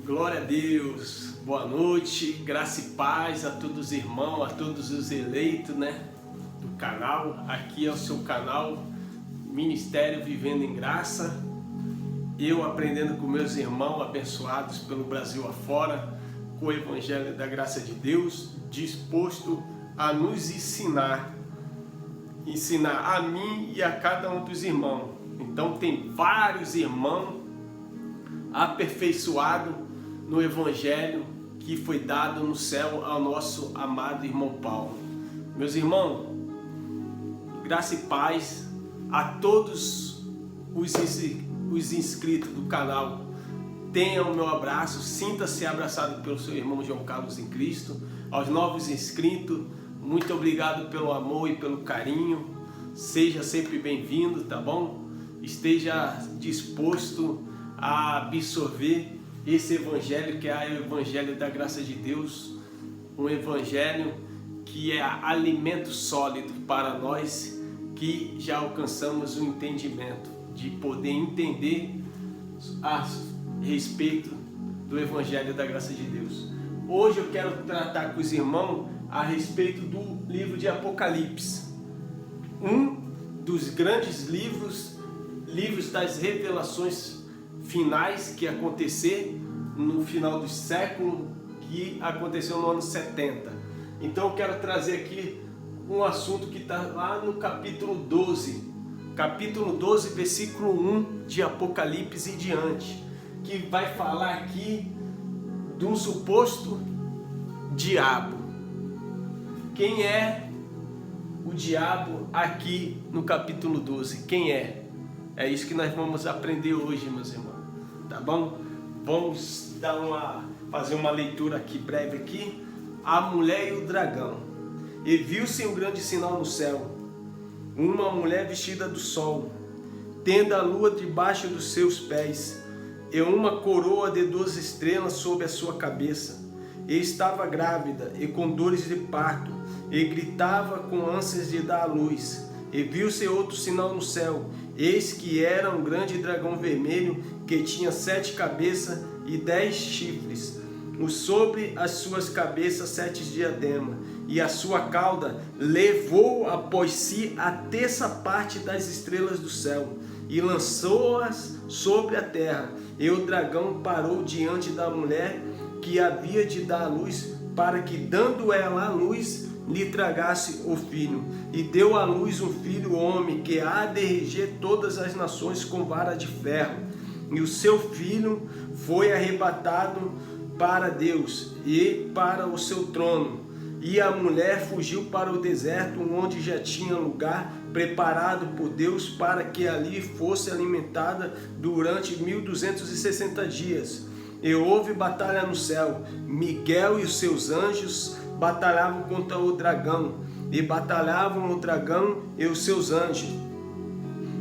Glória a Deus, boa noite, graça e paz a todos os irmãos, a todos os eleitos, do canal. Aqui é o seu canal Ministério Vivendo em Graça. Eu aprendendo com meus irmãos abençoados pelo Brasil afora, com o Evangelho da Graça de Deus, disposto a nos ensinar a mim e a cada um dos irmãos. Então tem vários irmãos aperfeiçoados no Evangelho que foi dado no céu ao nosso amado irmão Paulo. Meus irmãos, graça e paz a todos os inscritos do canal. Tenha o meu abraço, sinta-se abraçado pelo seu irmão João Carlos em Cristo. Aos novos inscritos, muito obrigado pelo amor e pelo carinho. Seja sempre bem-vindo, tá bom? Esteja disposto a absorver esse evangelho que é o evangelho da graça de Deus, um evangelho que é alimento sólido para nós que já alcançamos o entendimento de poder entender a respeito do evangelho da graça de Deus. Hoje eu quero tratar com os irmãos a respeito do livro de Apocalipse, um dos grandes livros das revelações finais que acontecer no final do século, que aconteceu no ano 70. Então eu quero trazer aqui um assunto que está lá no capítulo 12, versículo 1 de Apocalipse e diante, que vai falar aqui de um suposto diabo. Quem é o diabo aqui no capítulo 12? Quem é? É isso que nós vamos aprender hoje, meus irmãos. Tá bom? Vamos fazer uma leitura aqui breve aqui. A mulher e o dragão. E viu-se um grande sinal no céu, uma mulher vestida do sol, tendo a lua debaixo dos seus pés, e uma coroa de 12 estrelas sobre a sua cabeça. E estava grávida e com dores de parto, e gritava com ânsias de dar à luz. E viu-se outro sinal no céu, eis que era um grande dragão vermelho, que tinha 7 cabeças e 10 chifres, sobre as suas cabeças 7 diademas, e a sua cauda levou após si a terça parte das estrelas do céu, e lançou-as sobre a terra. E o dragão parou diante da mulher que havia de dar à luz, para que, dando ela à luz, lhe tragasse o filho. E deu à luz um filho homem, que há de reger todas as nações com vara de ferro. E o seu filho foi arrebatado para Deus e para o seu trono. E a mulher fugiu para o deserto, onde já tinha lugar preparado por Deus, para que ali fosse alimentada durante 1260 dias. E houve batalha no céu. Miguel e os seus anjos batalhavam contra o dragão, e batalhavam o dragão e os seus anjos,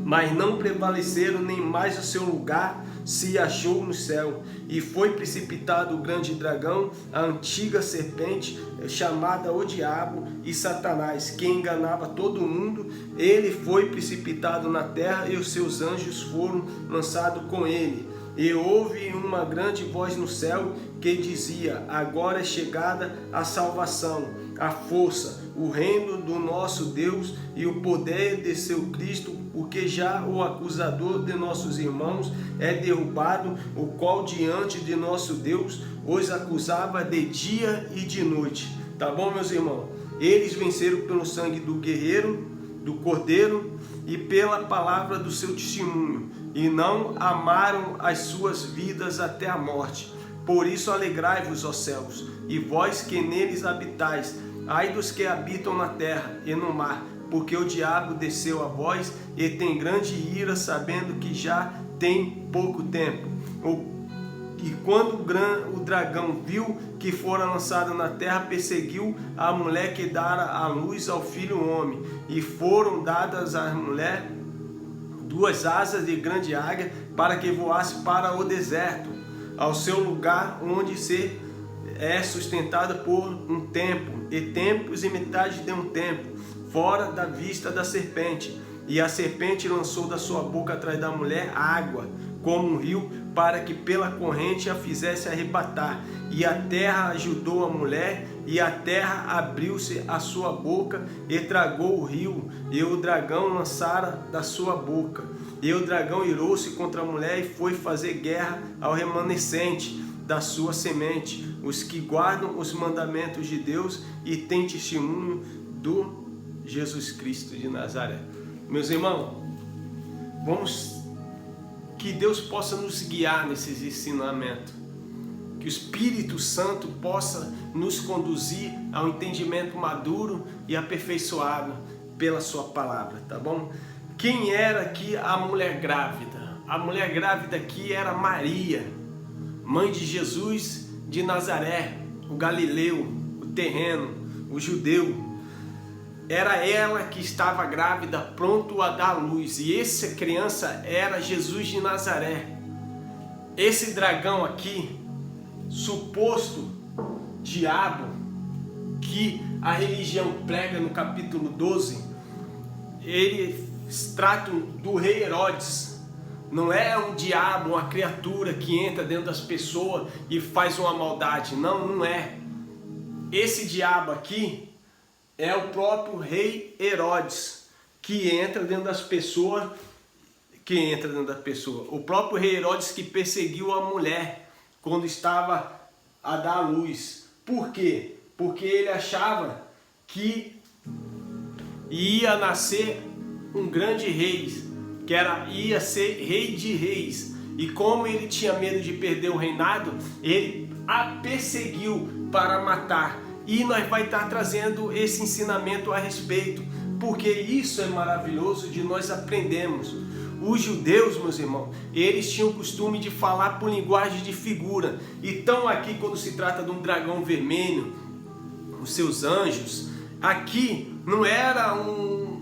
mas não prevaleceram, nem mais o seu lugar se achou no céu. E foi precipitado o grande dragão, a antiga serpente, chamada o diabo e Satanás, que enganava todo mundo. Ele foi precipitado na terra, e os seus anjos foram lançados com ele. E houve uma grande voz no céu que dizia: agora é chegada a salvação, a força, o reino do nosso Deus e o poder de seu Cristo, porque já o acusador de nossos irmãos é derrubado, o qual diante de nosso Deus os acusava de dia e de noite. Tá bom, meus irmãos? Eles venceram pelo sangue do guerreiro, do cordeiro, e pela palavra do seu testemunho, e não amaram as suas vidas até a morte. Por isso alegrai-vos, ó céus, e vós que neles habitais. Ai dos que habitam na terra e no mar, porque o diabo desceu a vós e tem grande ira, sabendo que já tem pouco tempo. E quando o dragão viu que fora lançado na terra, perseguiu a mulher que dara à luz ao filho homem. E foram dadas à mulher 2 asas de grande águia, para que voasse para o deserto, ao seu lugar, onde se é sustentada por um tempo, e tempos e metade de um tempo, fora da vista da serpente. E a serpente lançou da sua boca atrás da mulher água, como um rio, para que pela corrente a fizesse arrebatar. E a terra ajudou a mulher, e a terra abriu-se a sua boca, e tragou o rio, e o dragão lançara da sua boca. E o dragão irou-se contra a mulher, e foi fazer guerra ao remanescente da sua semente, os que guardam os mandamentos de Deus e têm testemunho do Jesus Cristo de Nazaré. Meus irmãos, que Deus possa nos guiar nesses ensinamentos, que o Espírito Santo possa nos conduzir ao entendimento maduro e aperfeiçoado pela sua palavra, tá bom? Quem era aqui a mulher grávida? A mulher grávida aqui era Maria, mãe de Jesus de Nazaré, o galileu, o terreno, o judeu. Era ela que estava grávida, pronto a dar luz. E essa criança era Jesus de Nazaré. Esse dragão aqui, suposto diabo, que a religião prega no capítulo 12, eles tratam do rei Herodes. Não é um diabo, uma criatura que entra dentro das pessoas e faz uma maldade. Não, não é. Esse diabo aqui é o próprio rei Herodes, que entra dentro das pessoas, O próprio rei Herodes que perseguiu a mulher quando estava a dar à luz. Por quê? Porque ele achava que ia nascer um grande rei, ia ser rei de reis. E como ele tinha medo de perder o reinado, ele a perseguiu para matar. E nós vai estar trazendo esse ensinamento a respeito, porque isso é maravilhoso de nós aprendermos. Os judeus, meus irmãos, eles tinham o costume de falar por linguagem de figura. Então aqui, quando se trata de um dragão vermelho, os seus anjos, aqui não era um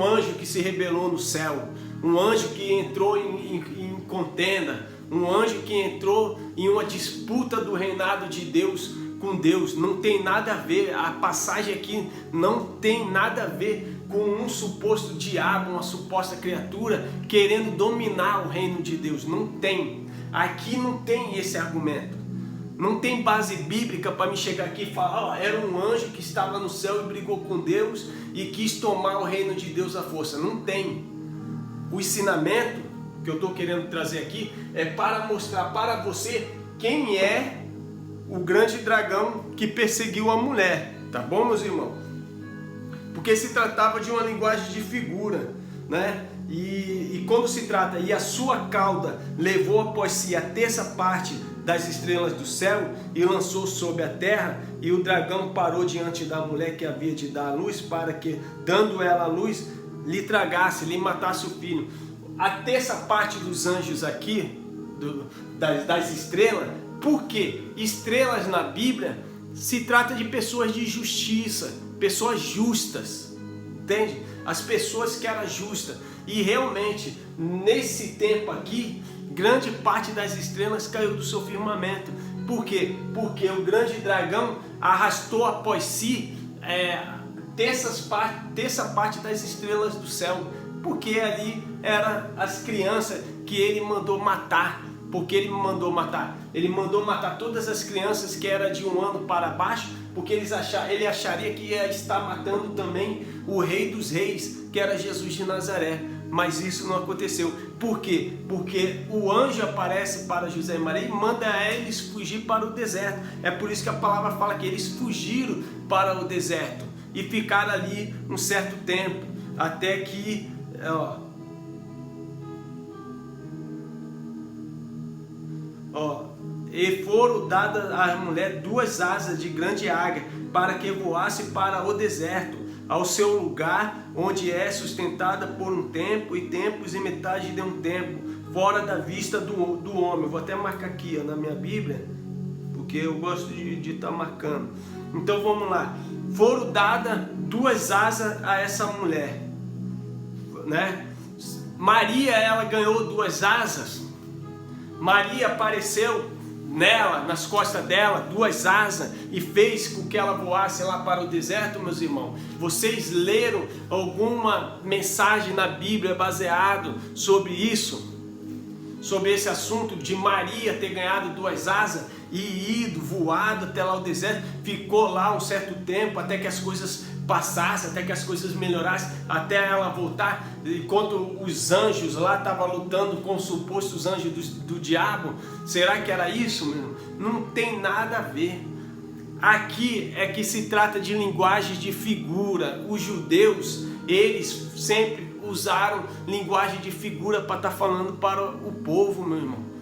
anjo que se rebelou no céu, um anjo que entrou em contenda, um anjo que entrou em uma disputa do reinado de Deus com Deus. Não tem nada a ver, a passagem aqui não tem nada a ver com um suposto diabo, uma suposta criatura querendo dominar o reino de Deus. Não tem. Aqui não tem esse argumento. Não tem base bíblica para me chegar aqui e falar, era um anjo que estava no céu e brigou com Deus e quis tomar o reino de Deus à força. Não tem. O ensinamento que eu estou querendo trazer aqui é para mostrar para você quem é o grande dragão que perseguiu a mulher, tá bom, meus irmãos? Porque se tratava de uma linguagem de figura, né? E quando se trata, e a sua cauda levou após si a terça parte das estrelas do céu e lançou sobre a terra, e o dragão parou diante da mulher que havia de dar a luz, para que, dando ela a luz, lhe tragasse, lhe matasse o filho. A terça parte dos anjos aqui, das estrelas. Por quê? Estrelas na Bíblia se trata de pessoas de justiça, pessoas justas, entende? As pessoas que eram justas. E realmente, nesse tempo aqui, grande parte das estrelas caiu do seu firmamento. Por quê? Porque o grande dragão arrastou após si terça parte das estrelas do céu. Porque ali eram as crianças que ele mandou matar. Porque ele mandou matar? Ele mandou matar todas as crianças que eram de 1 ano para baixo, porque ele acharia que ia estar matando também o rei dos reis, que era Jesus de Nazaré. Mas isso não aconteceu. Por quê? Porque o anjo aparece para José e Maria e manda eles fugir para o deserto. É por isso que a palavra fala que eles fugiram para o deserto e ficaram ali um certo tempo, até que... e foram dadas à mulher 2 asas de grande águia, para que voasse para o deserto, ao seu lugar, onde é sustentada por um tempo e tempos e metade de um tempo, fora da vista do homem. Vou até marcar aqui na minha Bíblia, porque eu gosto de estar marcando. Então vamos lá. Foram dadas 2 asas a essa mulher, né? Maria, ela ganhou 2 asas. Maria apareceu nela, nas costas dela, 2 asas e fez com que ela voasse lá para o deserto, meus irmãos. Vocês leram alguma mensagem na Bíblia baseado sobre isso? sobre esse assunto de Maria ter ganhado 2 asas e ido, voado até lá o deserto, ficou lá um certo tempo até que as coisas passassem, até que as coisas melhorassem, até ela voltar, enquanto os anjos lá estavam lutando com os supostos anjos do diabo. Será que era isso, meu? Não tem nada a ver. Aqui é que se trata de linguagem de figura. Os judeus, eles sempre usaram linguagem de figura para estar falando para o povo, meu irmão.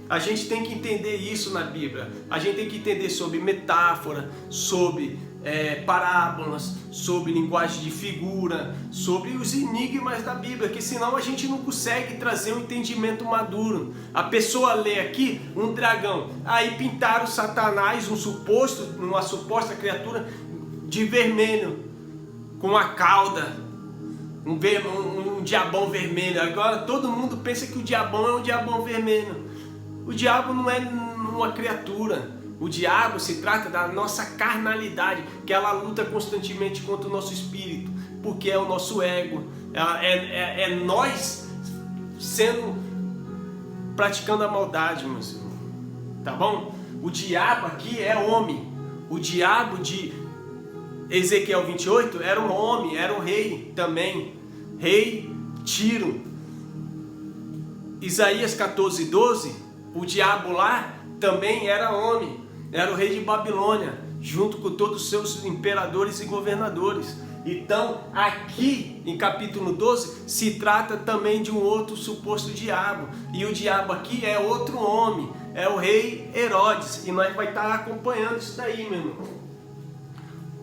A gente tem que entender isso na Bíblia. A gente tem que entender sobre metáfora, sobre parábolas, sobre linguagem de figura, sobre os enigmas da Bíblia, que senão a gente não consegue trazer um entendimento maduro. A pessoa lê aqui um dragão, aí pintaram Satanás, uma suposta criatura de vermelho, com a cauda, um diabão vermelho. Agora todo mundo pensa que o diabão é um diabão vermelho. O diabo não é uma criatura. O diabo se trata da nossa carnalidade, que ela luta constantemente contra o nosso espírito, porque é o nosso ego, é nós praticando a maldade, meus irmãos. Tá bom? O diabo aqui é homem. O diabo de Ezequiel 28 era um homem, era um rei também, rei Tiro. Isaías 14:12, o diabo lá também era homem. Era o rei de Babilônia, junto com todos os seus imperadores e governadores. Então, aqui em capítulo 12, se trata também de um outro suposto diabo. E o diabo aqui é outro homem, é o rei Herodes. E nós vamos estar acompanhando isso daí, meu irmão.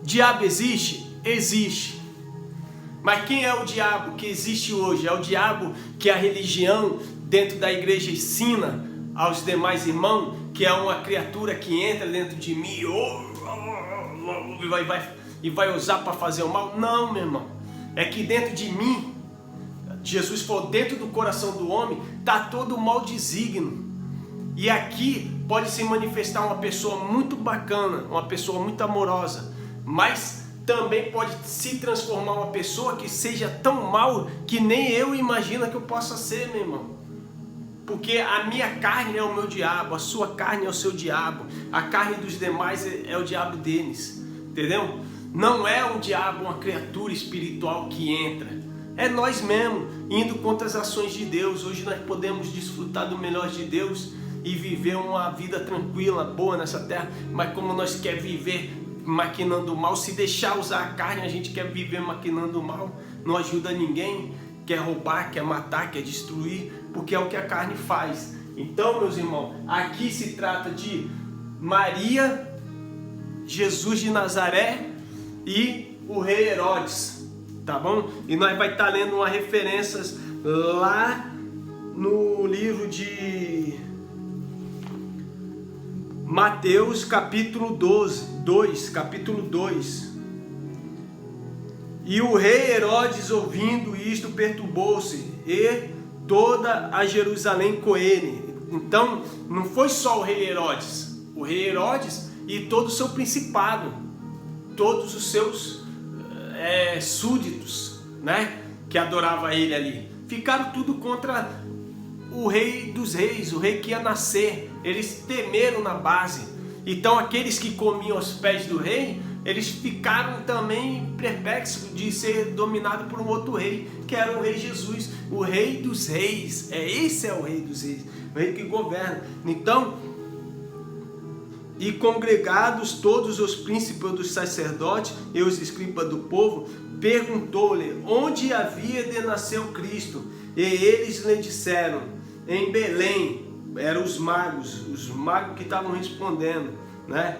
Diabo existe? Existe. Mas quem é o diabo que existe hoje? É o diabo que a religião dentro da igreja ensina aos demais irmãos, que é uma criatura que entra dentro de mim e vai usar para fazer o mal? Não, meu irmão. É que dentro de mim, Jesus falou, dentro do coração do homem está todo o mau desígnio. E aqui pode se manifestar uma pessoa muito bacana, uma pessoa muito amorosa, mas também pode se transformar uma pessoa que seja tão mal que nem eu imagino que eu possa ser, meu irmão. Porque a minha carne é o meu diabo, a sua carne é o seu diabo, a carne dos demais é o diabo deles, entendeu? Não é um diabo, uma criatura espiritual que entra, é nós mesmos indo contra as ações de Deus. Hoje nós podemos desfrutar do melhor de Deus e viver uma vida tranquila, boa nessa terra, mas como nós queremos viver maquinando o mal, se deixar usar a carne, a gente quer viver maquinando o mal, não ajuda ninguém, quer roubar, quer matar, quer destruir, porque é o que a carne faz. Então, meus irmãos, aqui se trata de Maria, Jesus de Nazaré e o rei Herodes, tá bom? E nós vai estar lendo umas referências lá no livro de Mateus, capítulo 2, capítulo 2. E o rei Herodes, ouvindo isto, perturbou-se, e toda a Jerusalém com ele. Então, não foi só o rei Herodes e todo o seu principado, todos os seus súditos, né, que adoravam ele ali, ficaram tudo contra o rei dos reis, o rei que ia nascer. Eles temeram na base. Então aqueles que comiam aos pés do rei, eles ficaram também perplexos de ser dominado por um outro rei, que era o rei Jesus, o rei dos reis. Esse é o rei dos reis, o rei que governa. Então, e congregados todos os príncipes dos sacerdotes e os escribas do povo, perguntou-lhe onde havia de nascer o Cristo. E eles lhe disseram, em Belém. Eram os magos que estavam respondendo, né?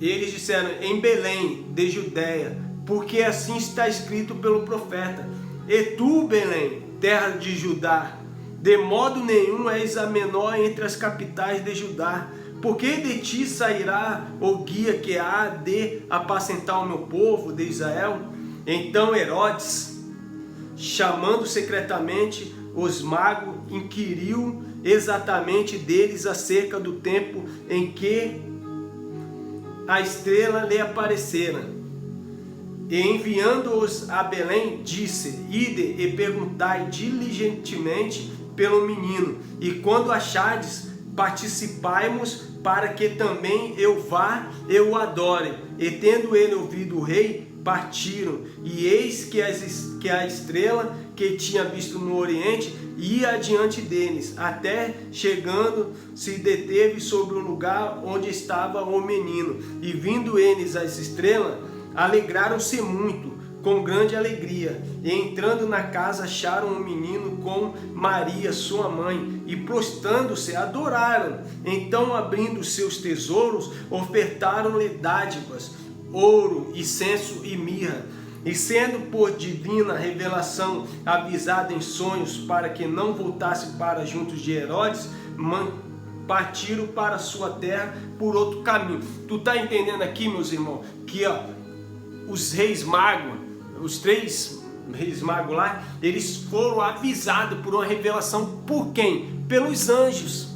Eles disseram, em Belém de Judeia, porque assim está escrito pelo profeta: e tu, Belém, terra de Judá, de modo nenhum és a menor entre as capitais de Judá, porque de ti sairá o guia que há de apacentar o meu povo de Israel. Então Herodes, chamando secretamente os magos, inquiriu exatamente deles acerca do tempo em que a estrela lhe aparecera. E enviando-os a Belém, disse: ide e perguntai diligentemente pelo menino. E quando achardes, participai-mos, para que também eu vá, eu o adore. E tendo ele ouvido o rei, partiram. E eis que a estrela que tinha visto no oriente ia adiante deles, até chegando se deteve sobre o lugar onde estava o menino. E vindo eles as estrelas, alegraram-se muito, com grande alegria. E entrando na casa, acharam o menino com Maria, sua mãe, e prostrando-se, adoraram. Então, abrindo seus tesouros, ofertaram-lhe dádivas, ouro, incenso e mirra. E sendo por divina revelação avisado em sonhos para que não voltasse para juntos de Herodes, partiram para sua terra por outro caminho. Tu tá entendendo aqui, meus irmãos, que os reis magos, os 3 reis magos lá, eles foram avisados por uma revelação por quem? Pelos anjos.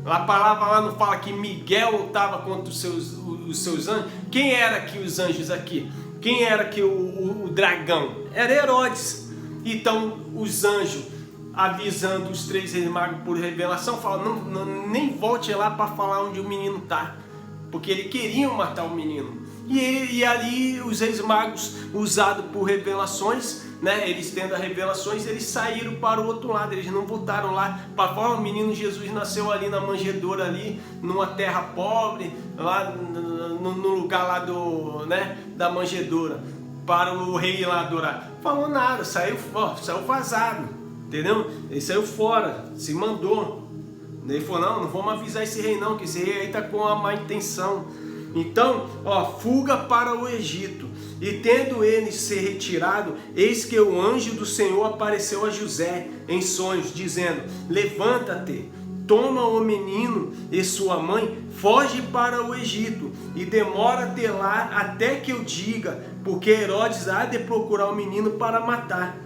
A palavra lá não fala que Miguel lutava contra os seus anjos. Quem era aqui os anjos aqui? Quem era aqui o dragão? Era Herodes. Então os anjos, avisando os 3 reis magos por revelação, falam, não, nem volte lá para falar onde o menino está, porque eles queriam matar o menino. E ali os reis magos, usados por revelações, né, eles tendo as revelações, eles saíram para o outro lado, eles não voltaram lá para falar, o menino Jesus nasceu ali na manjedoura, ali numa terra pobre, lá no lugar lá da manjedoura, para o rei lá adorar. Falou nada, saiu vazado, entendeu? Ele saiu fora, se mandou. Ele falou, não vamos avisar esse rei não, que esse rei aí está com uma má intenção. Então, fuga para o Egito. E tendo ele se retirado, eis que o anjo do Senhor apareceu a José em sonhos, dizendo, levanta-te, toma o menino e sua mãe, foge para o Egito, e demora-te lá até que eu diga, porque Herodes há de procurar o menino para matar.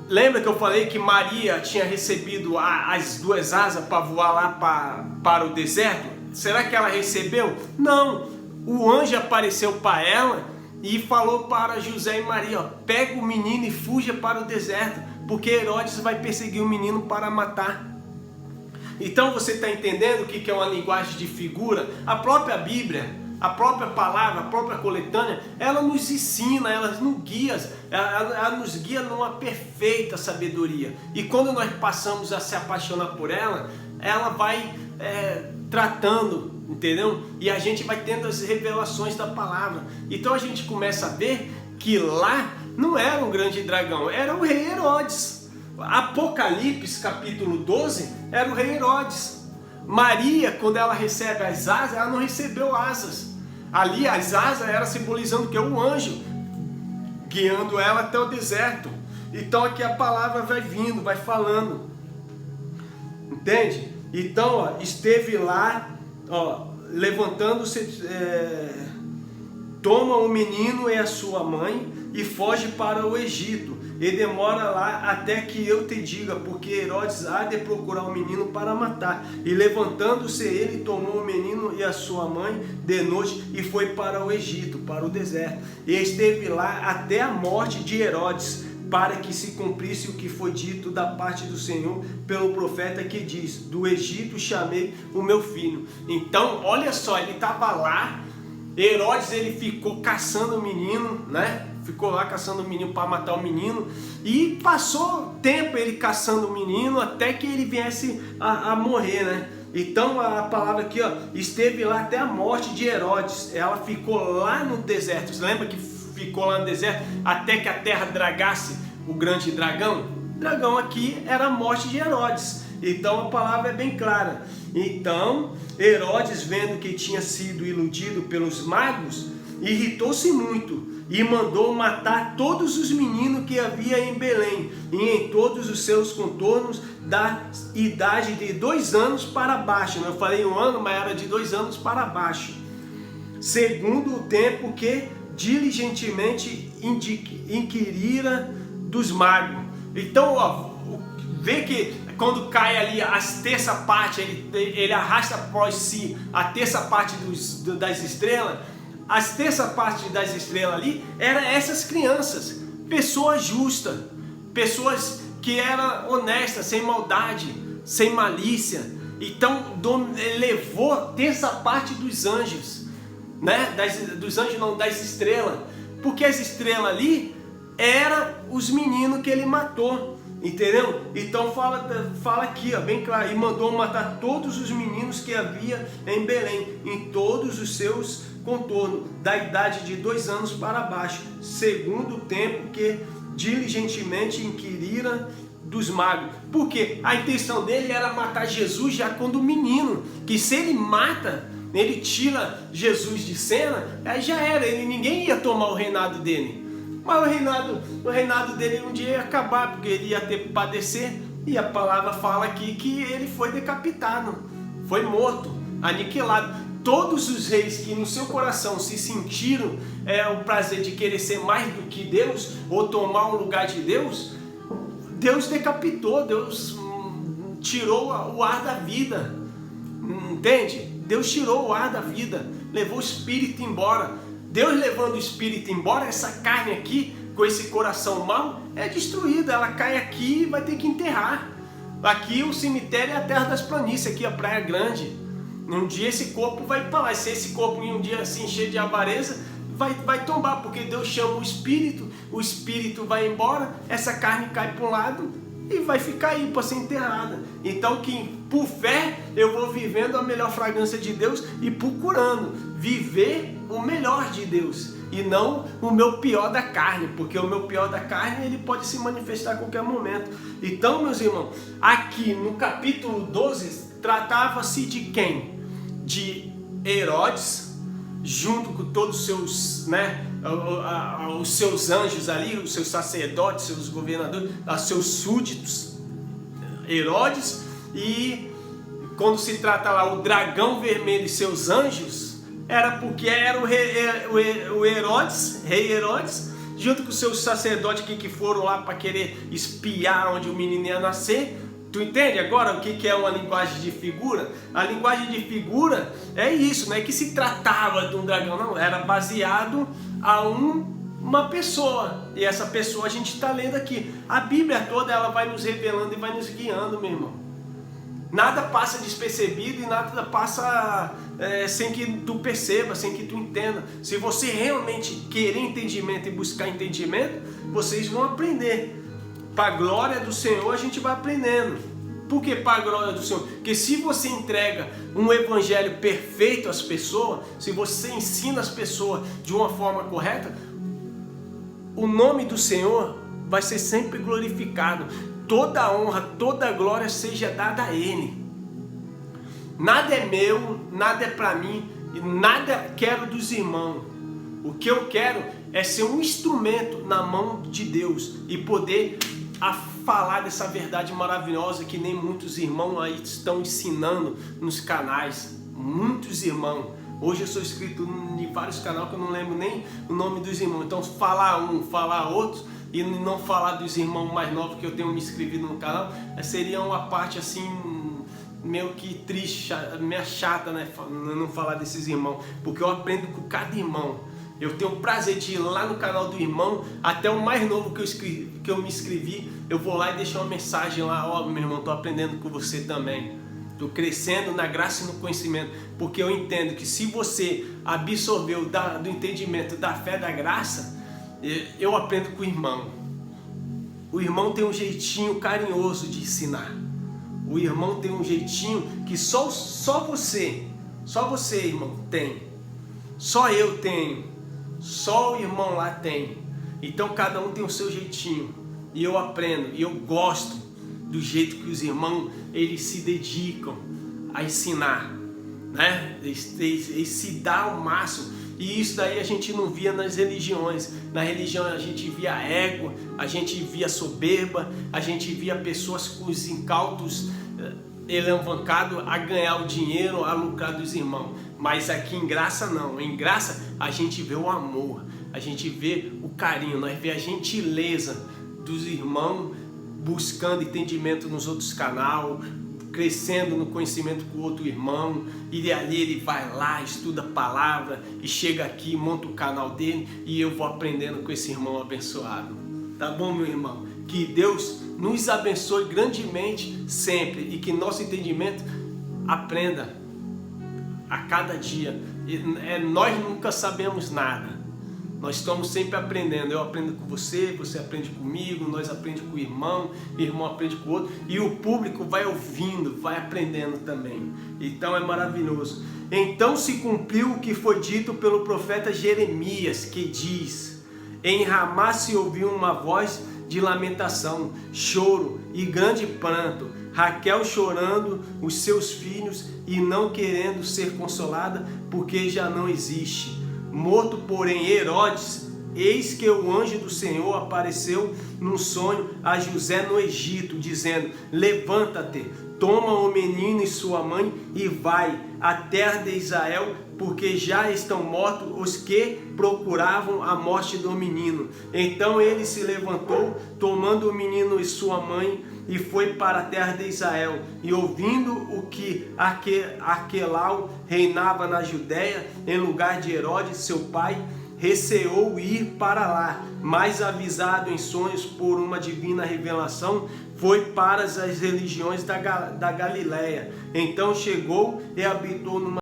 Lembra que eu falei que Maria tinha recebido as 2 asas para voar lá para o deserto? Será que ela recebeu? Não, o anjo apareceu para ela e falou para José e Maria, pega o menino e fuja para o deserto, porque Herodes vai perseguir o menino para matar. Então você está entendendo o que é uma linguagem de figura? A própria Bíblia, a própria palavra, a própria coletânea, ela nos ensina, ela nos guia numa perfeita sabedoria. E quando nós passamos a se apaixonar por ela, ela vai tratando, entendeu? E a gente vai tendo as revelações da palavra. Então a gente começa a ver que lá não era um grande dragão, era o rei Herodes. Apocalipse capítulo 12 era o rei Herodes. Maria, quando ela recebe as asas, ela não recebeu asas. Ali as asas era simbolizando que é um anjo guiando ela até o deserto. Então aqui a palavra vai vindo, vai falando. Entende? Então, esteve lá, levantando-se, toma o menino e a sua mãe e foge para o Egito. E demora lá até que eu te diga, porque Herodes há de procurar o menino para matar. E levantando-se ele, tomou o menino e a sua mãe de noite e foi para o Egito, para o deserto. E esteve lá até a morte de Herodes, para que se cumprisse o que foi dito da parte do Senhor pelo profeta que diz, do Egito chamei o meu filho. Então, olha só, ele estava lá, Herodes ele ficou caçando o menino, né? Ficou lá caçando o menino para matar o menino, e passou tempo ele caçando o menino até que ele viesse a morrer, né? Então a palavra aqui, esteve lá até a morte de Herodes. Ela ficou lá no deserto. Você lembra que ficou lá no deserto até que a terra dragasse o grande dragão? O dragão aqui era a morte de Herodes. Então a palavra é bem clara. Então Herodes, vendo que tinha sido iludido pelos magos, irritou-se muito e mandou matar todos os meninos que havia em Belém e em todos os seus contornos da idade de 2 anos para baixo. Eu falei 1 ano, mas era de 2 anos para baixo, segundo o tempo que diligentemente inquirira dos magos. Então, vê que quando cai ali as terça parte, ele arrasta após si a terça parte das estrelas. As terça parte das estrelas ali eram essas crianças, pessoas justas, pessoas que era honesta, sem maldade, sem malícia. Então levou terça parte dos anjos, né? Dos anjos não, das estrelas, porque as estrelas ali eram os meninos que ele matou, entendeu? Então fala aqui, ó, bem claro, e mandou matar todos os meninos que havia em Belém, em todos os seus contornos, da idade de 2 anos para baixo, segundo o tempo que diligentemente inquirira dos magos. Porque a intenção dele era matar Jesus já quando menino, que se ele mata, ele tira Jesus de cena, aí já era, ninguém ia tomar o reinado dele. Mas o reinado dele um dia ia acabar, porque ele ia ter que padecer, e a palavra fala aqui que ele foi decapitado, foi morto, aniquilado. Todos os reis que no seu coração se sentiram o prazer de querer ser mais do que Deus, ou tomar o lugar de Deus, Deus decapitou, Deus tirou o ar da vida, entende? Deus tirou o ar da vida, levou o espírito embora. Deus levando o espírito embora, essa carne aqui, com esse coração mau, é destruída, ela cai aqui e vai ter que enterrar. Aqui o cemitério é a terra das planícies, aqui a Praia Grande. Um dia esse corpo vai para lá, se esse corpo em um dia se encher de avareza, vai tombar, porque Deus chama o espírito vai embora, essa carne cai para um lado e vai ficar aí para ser enterrada. Então que por fé eu vou vivendo a melhor fragrância de Deus e procurando viver o melhor de Deus e não o meu pior da carne, porque o meu pior da carne ele pode se manifestar a qualquer momento. Então, meus irmãos, aqui no capítulo 12 tratava-se de quem? De Herodes, junto com todos os seus, os seus anjos ali, os seus sacerdotes, seus governadores, os seus súditos, Herodes, e quando se trata lá o dragão vermelho e seus anjos, era porque era o Herodes, rei Herodes, junto com os seus sacerdotes que foram lá para querer espiar onde o menino ia nascer. Tu entende agora o que é uma linguagem de figura? A linguagem de figura é isso, não é que se tratava de um dragão, não, era baseado a uma pessoa, e essa pessoa a gente está lendo aqui. A Bíblia toda ela vai nos revelando e vai nos guiando, meu irmão. Nada passa despercebido e nada passa sem que tu perceba, sem que tu entenda. Se você realmente querer entendimento e buscar entendimento, vocês vão aprender. Para a glória do Senhor a gente vai aprendendo. Por que para a glória do Senhor? Porque se você entrega um evangelho perfeito às pessoas, se você ensina as pessoas de uma forma correta, o nome do Senhor vai ser sempre glorificado. Toda a honra, toda a glória seja dada a Ele. Nada é meu, nada é para mim, e nada quero dos irmãos. O que eu quero é ser um instrumento na mão de Deus e poder falar dessa verdade maravilhosa que nem muitos irmãos aí estão ensinando nos canais. Muitos irmãos. Hoje eu sou inscrito em vários canais que eu não lembro nem o nome dos irmãos. Então falar um, falar outro e não falar dos irmãos mais novos que eu tenho me inscrevido no canal, seria uma parte assim meio que triste, meio chata, né? Não falar desses irmãos, porque eu aprendo com cada irmão. Eu tenho o prazer de ir lá no canal do irmão, até o mais novo que eu me inscrevi, eu vou lá e deixo uma mensagem lá: ó, meu irmão, estou aprendendo com você também. Estou crescendo na graça e no conhecimento, porque eu entendo que se você absorveu do entendimento da fé da graça, eu aprendo com o irmão. O irmão tem um jeitinho carinhoso de ensinar. O irmão tem um jeitinho que só você, irmão, tem. Só eu tenho. Só o irmão lá tem. Então cada um tem o seu jeitinho. E eu aprendo, e eu gosto do jeito que os irmãos eles se dedicam a ensinar, né? Eles se dão ao máximo. E isso daí a gente não via nas religiões. Na religião a gente via ego, a gente via soberba, a gente via pessoas com os incautos alavancados a ganhar o dinheiro, a lucrar dos irmãos. Mas aqui em graça não. Em graça a gente vê o amor, a gente vê o carinho, nós vê a gentileza dos irmãos buscando entendimento nos outros canais, crescendo no conhecimento com o outro irmão, e ali ele vai lá, estuda a palavra e chega aqui, monta o canal dele e eu vou aprendendo com esse irmão abençoado. Tá bom, meu irmão? Que Deus nos abençoe grandemente sempre e que nosso entendimento aprenda a cada dia. Nós nunca sabemos nada. Nós estamos sempre aprendendo. Eu aprendo com você, você aprende comigo, nós aprendemos com o irmão aprende com o outro. E o público vai ouvindo, vai aprendendo também. Então é maravilhoso. Então se cumpriu o que foi dito pelo profeta Jeremias, que diz: em Ramá se ouviu uma voz de lamentação, choro e grande pranto, Raquel chorando os seus filhos e não querendo ser consolada, porque já não existe. Morto, porém, Herodes, eis que o anjo do Senhor apareceu num sonho a José no Egito, dizendo: levanta-te, toma o menino e sua mãe e vai à terra de Israel, porque já estão mortos os que procuravam a morte do menino. Então ele se levantou, tomando o menino e sua mãe, e foi para a terra de Israel. E ouvindo o que Arquelau reinava na Judéia, em lugar de Herodes, seu pai, receou ir para lá, mas avisado em sonhos por uma divina revelação, foi para as religiões da Galiléia. Então chegou e habitou numa